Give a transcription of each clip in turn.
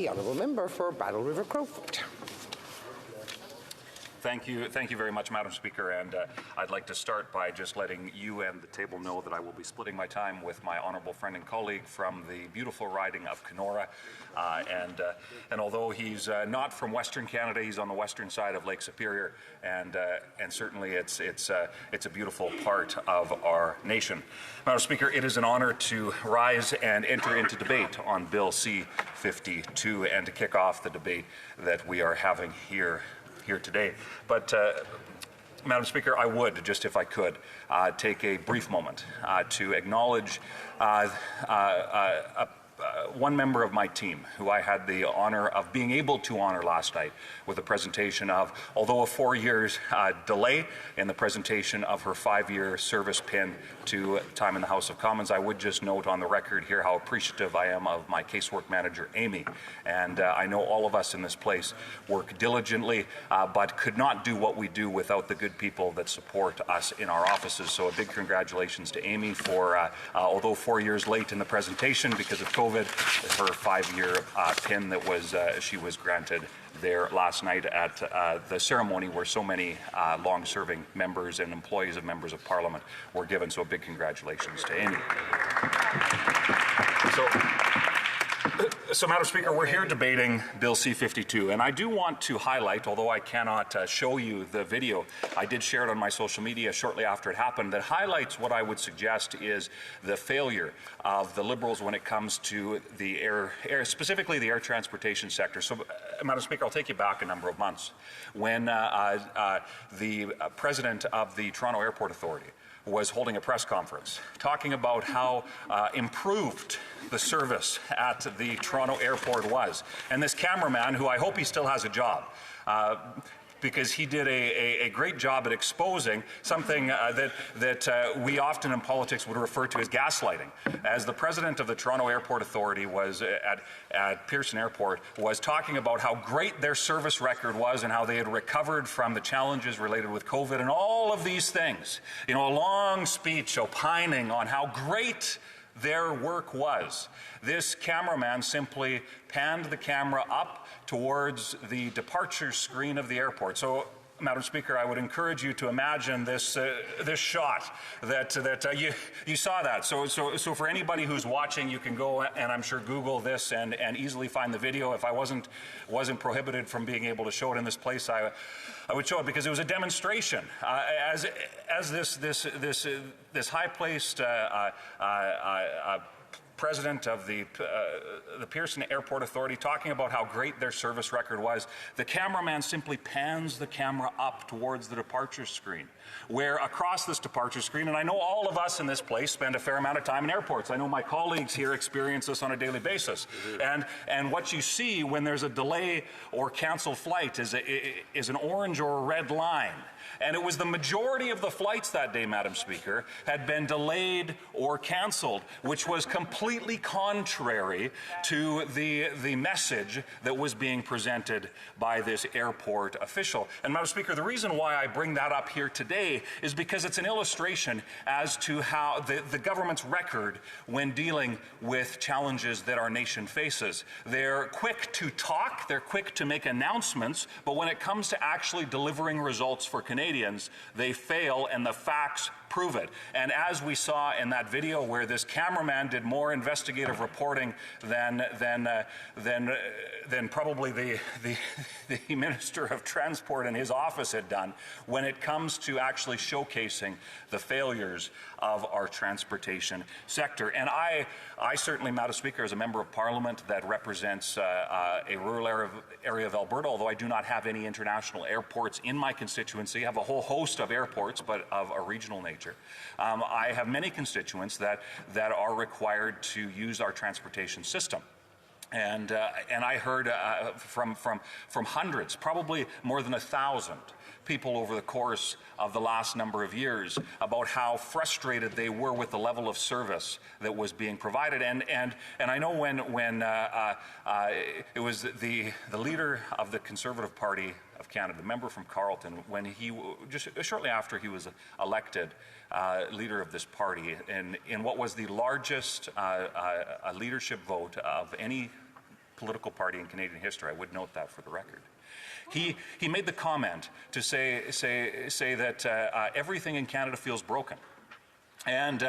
The Honourable Member for Battle River Crowfoot. Thank you very much, Madam Speaker, and I'd like to start by just letting you and the table know that I will be splitting my time with my honourable friend and colleague from the beautiful riding of Kenora, and although he's not from Western Canada, he's on the western side of Lake Superior, and certainly it's a beautiful part of our nation. Madam Speaker, it is an honour to rise and enter into debate on Bill C-52 and to kick off the debate that we are having here today. But Madam Speaker, I would, just if I could, take a brief moment to acknowledge one member of my team who I had the honor of being able to honor last night with a presentation of, although a 4 years delay in the presentation of her 5-year service pin to time in the House of Commons. I would just note on the record here how appreciative I am of my casework manager, Amy. And I know all of us in this place work diligently, but could not do what we do without the good people that support us in our offices. So a big congratulations to Amy for, although 4 years late in the presentation because of COVID, her 5-year pin that was she was granted there last night at the ceremony where so many long-serving members and employees of members of Parliament were given. So a big congratulations to Amy. So, Madam Speaker, we're here debating Bill C-52, and I do want to highlight, although I cannot show you the video, I did share it on my social media shortly after it happened, that highlights what I would suggest is the failure of the Liberals when it comes to the specifically the air transportation sector. So, Madam Speaker, I'll take you back a number of months when the president of the Toronto Airport Authority was holding a press conference talking about how improved the service at the Toronto airport was. And this cameraman, who I hope he still has a job, because he did a great job at exposing something that we often in politics would refer to as gaslighting. As the president of the Toronto Airport Authority was at Pearson Airport, was talking about how great their service record was and how they had recovered from the challenges related with COVID and all of these things. You know, a long speech opining on how great their work was. This cameraman simply panned the camera up towards the departure screen of the airport. So, Madam Speaker, I would encourage you to imagine this shot that you saw that. So for anybody who's watching, you can go and I'm sure Google this and easily find the video. If I wasn't prohibited from being able to show it in this place, I would show it because it was a demonstration as this high-placed president of the Pearson Airport Authority talking about how great their service record was. The cameraman simply pans the camera up towards the departure screen, where across this departure screen, and I know all of us in this place spend a fair amount of time in airports. I know my colleagues here experience this on a daily basis. And what you see when there's a delay or canceled flight is an orange or a red line. And it was the majority of the flights that day, Madam Speaker, had been delayed or canceled, which was completely contrary to the message that was being presented by this airport official. And Madam Speaker, the reason why I bring that up here today is because it's an illustration as to how the government's record when dealing with challenges that our nation faces. They're quick to talk, they're quick to make announcements, but when it comes to actually delivering results for Canadians, they fail, and the facts prove it. And as we saw in that video where this cameraman did more investigative reporting than probably the Minister of Transport and his office had done when it comes to actually showcasing the failures of our transportation sector. And I certainly, Madam Speaker, as a member of Parliament that represents a rural area of Alberta, although I do not have any international airports in my constituency, I have a whole host of airports, but of a regional nature. I have many constituents that are required to use our transportation system. And I heard from hundreds, probably more than 1,000 people over the course of the last number of years about how frustrated they were with the level of service that was being provided. And I know when it was the leader of the Conservative Party of Canada, the member from Carleton, when he just shortly after he was elected leader of this party in what was the largest leadership vote of any political party in Canadian history. I would note that for the record. He made the comment to say that everything in Canada feels broken. And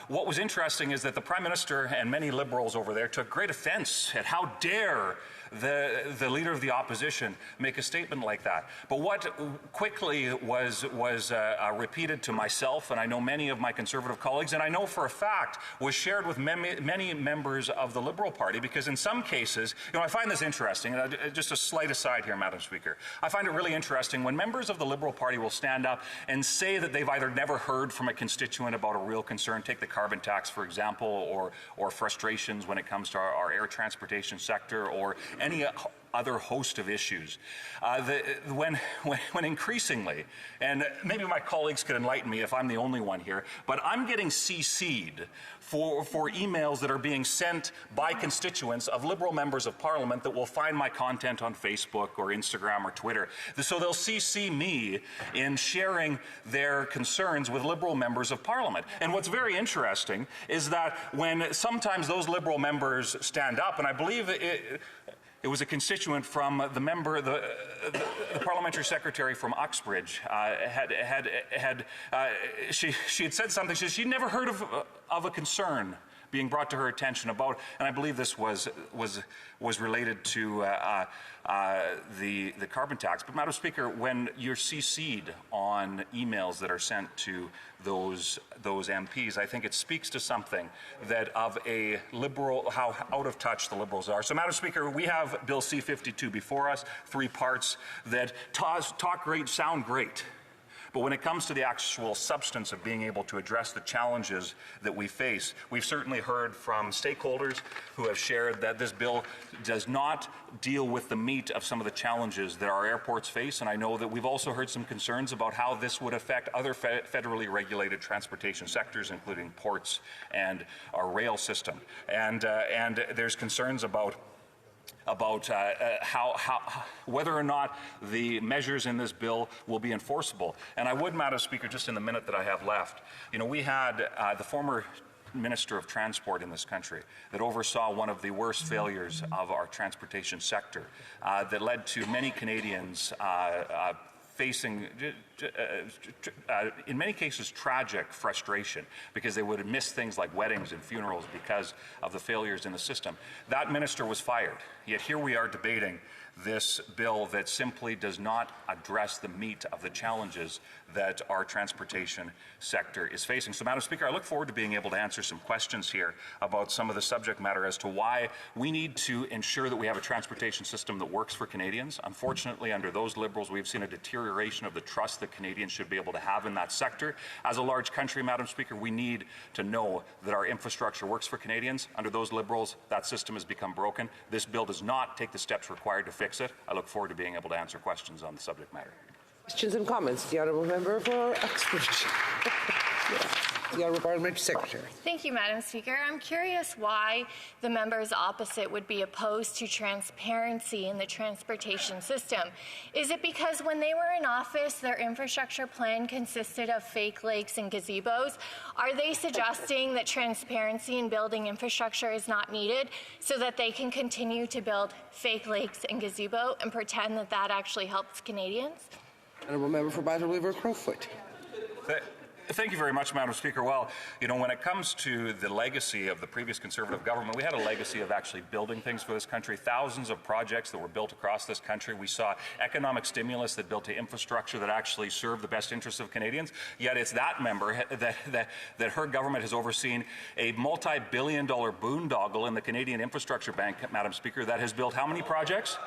what was interesting is that the Prime Minister and many Liberals over there took great offense at how dare the Leader of the Opposition make a statement like that. But what quickly was repeated to myself, and I know many of my Conservative colleagues, and I know for a fact was shared with many members of the Liberal Party, because in some cases, I find this interesting, and just a slight aside here, Madam Speaker, I find it really interesting when members of the Liberal Party will stand up and say that they've either never heard from a constituent about a real concern, take the carbon tax, for example, or frustrations when it comes to our air transportation sector, or any other host of issues. When increasingly, and maybe my colleagues could enlighten me if I'm the only one here, but I'm getting CC'd for emails that are being sent by constituents of Liberal members of Parliament that will find my content on Facebook or Instagram or Twitter. So they'll CC me in sharing their concerns with Liberal members of Parliament. And what's very interesting is that when sometimes those Liberal members stand up, and I believe it was a constituent from the member, the parliamentary secretary from Uxbridge, she had said something. She'd never heard of a concern being brought to her attention about, and I believe this was related to the carbon tax. But Madam Speaker, when you're CC'd on emails that are sent to those MPs, I think it speaks to something that of a Liberal, how out of touch the Liberals are. So Madam Speaker, we have Bill C-52 before us, 3 parts that talk great, sound great. But when it comes to the actual substance of being able to address the challenges that we face, we've certainly heard from stakeholders who have shared that this bill does not deal with the meat of some of the challenges that our airports face. And I know that we've also heard some concerns about how this would affect other federally regulated transportation sectors, including ports and our rail system. And there's concerns about whether or not the measures in this bill will be enforceable. And I would, Madam Speaker, just in the minute that I have left, we had the former Minister of Transport in this country that oversaw one of the worst failures of our transportation sector that led to many Canadians facing, in many cases, tragic frustration because they would miss things like weddings and funerals because of the failures in the system. That minister was fired, yet here we are debating this bill that simply does not address the meat of the challenges that our transportation sector is facing. So, Madam Speaker, I look forward to being able to answer some questions here about some of the subject matter as to why we need to ensure that we have a transportation system that works for Canadians. Unfortunately, under those Liberals, we've seen a deterioration of the trust that Canadians should be able to have in that sector. As a large country, Madam Speaker, we need to know that our infrastructure works for Canadians. Under those Liberals, that system has become broken. This bill does not take the steps required to fix it. I look forward to being able to answer questions on the subject matter. Questions and comments. The Honourable Member for Uxbridge. The Honourable Parliamentary Secretary. Thank you, Madam Speaker. I'm curious why the members opposite would be opposed to transparency in the transportation system. Is it because when they were in office, their infrastructure plan consisted of fake lakes and gazebos? Are they suggesting that transparency in building infrastructure is not needed so that they can continue to build fake lakes and gazebo and pretend that that actually helps Canadians? Honourable Member for Battle River Crowfoot. Thank you very much, Madam Speaker. Well, when it comes to the legacy of the previous Conservative government, we had a legacy of actually building things for this country, thousands of projects that were built across this country. We saw economic stimulus that built infrastructure that actually served the best interests of Canadians. Yet it's that member that her government has overseen a multi-billion-dollar boondoggle in the Canadian Infrastructure Bank, Madam Speaker, that has built how many projects?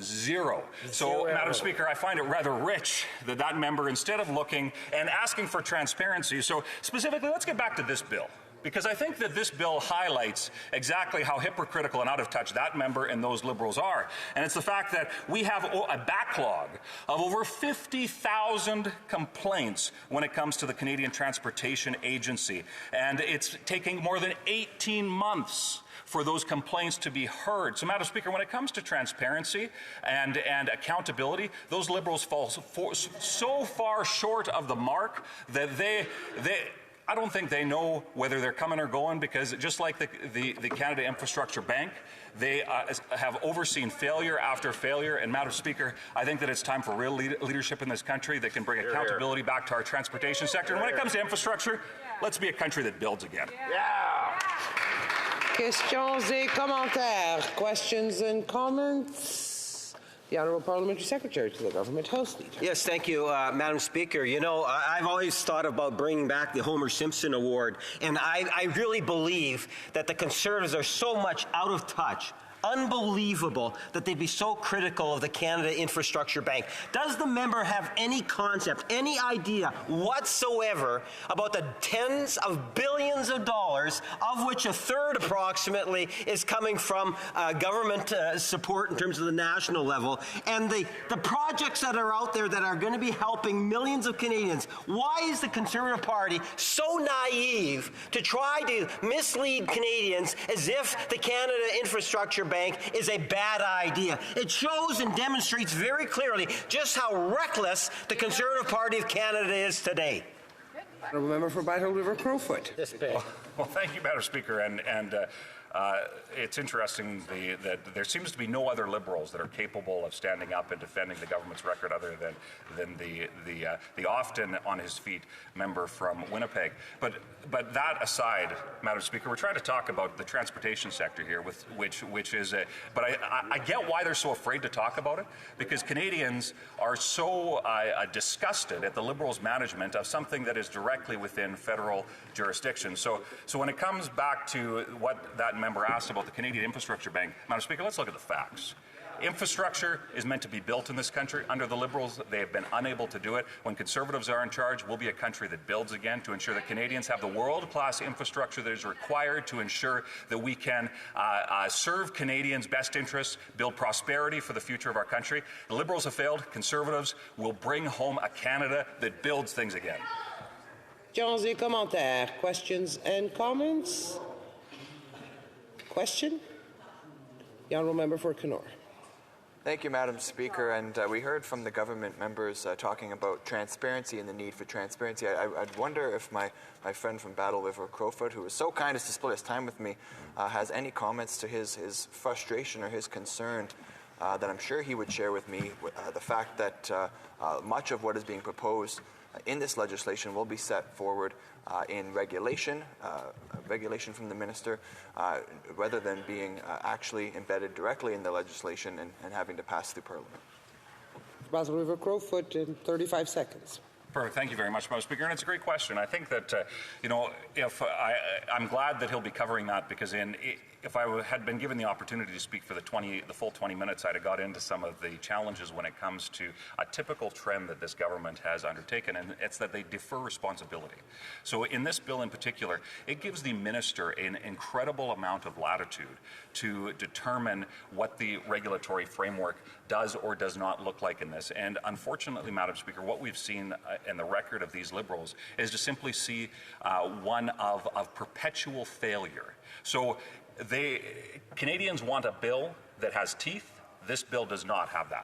Zero. So, Madam Speaker, I find it rather rich that that member, instead of looking and asking for transparency, so specifically, let's get back to this bill. Because I think that this bill highlights exactly how hypocritical and out of touch that member and those Liberals are. And it's the fact that we have a backlog of over 50,000 complaints when it comes to the Canadian Transportation Agency. And it's taking more than 18 months for those complaints to be heard. So, Madam Speaker, when it comes to transparency and accountability, those Liberals fall so far short of the mark that I don't think they know whether they're coming or going, because just like the Canada Infrastructure Bank, they have overseen failure after failure. And Madam Speaker, I think that it's time for real leadership in this country that can bring accountability back to our transportation sector. And when it comes to infrastructure, let's be a country that builds again. Questions et commentaires. Questions and comments? The Honourable Parliamentary Secretary to the Government House Leader. Yes, thank you, Madam Speaker. You know, I've always thought about bringing back the Homer Simpson Award, and I really believe that the Conservatives are so much out of touch, unbelievable that they'd be so critical of the Canada Infrastructure Bank. Does the member have any concept, any idea whatsoever about the tens of billions of dollars, of which a third approximately is coming from government support in terms of the national level, and the projects that are out there that are going to be helping millions of Canadians? Why is the Conservative Party so naive to try to mislead Canadians as if the Canada Infrastructure Bank is a bad idea? It shows and demonstrates very clearly just how reckless the Conservative Party of Canada is today. Honourable Member for Battle River Crowfoot. Well, thank you, Madam Speaker, and it's interesting that there seems to be no other Liberals that are capable of standing up and defending the government's record other than the often on his feet member from Winnipeg. But that aside, Madam Speaker, we're trying to talk about the transportation sector here, which is a. But I get why they're so afraid to talk about it, because Canadians are so disgusted at the Liberals' management of something that is directly within federal jurisdiction. So when it comes back to what that member asked about the Canadian Infrastructure Bank, Madam Speaker, let's look at the facts. Infrastructure is meant to be built in this country. Under the Liberals, they have been unable to do it. When Conservatives are in charge, we'll be a country that builds again, to ensure that Canadians have the world-class infrastructure that is required to ensure that we can serve Canadians' best interests, build prosperity for the future of our country. The Liberals have failed. Conservatives will bring home a Canada that builds things again. Questions et commentaires. Questions and comments? Question? The Honourable Member for Kenora. Thank you, Madam Speaker. And we heard from the government members talking about transparency and the need for transparency. I'd wonder if my friend from Battle River Crowfoot, who was so kind as to split his time with me, has any comments to his frustration or his concern that I'm sure he would share with me, the fact that much of what is being proposed in this legislation will be set forward in regulation from the minister, rather than being actually embedded directly in the legislation and having to pass through Parliament. Battle River Crowfoot in 35 seconds. Perfect. Thank you very much, Madam Speaker. And it's a great question. I think that, I'm glad that he'll be covering that, because if I had been given the opportunity to speak for the full 20 minutes, I'd have got into some of the challenges when it comes to a typical trend that this government has undertaken, and it's that they defer responsibility. So in this bill in particular, it gives the minister an incredible amount of latitude to determine what the regulatory framework does or does not look like in this. And unfortunately, Madam Speaker, what we've seen in the record of these Liberals is to simply see one of perpetual failure. So Canadians want a bill that has teeth. This bill does not have that.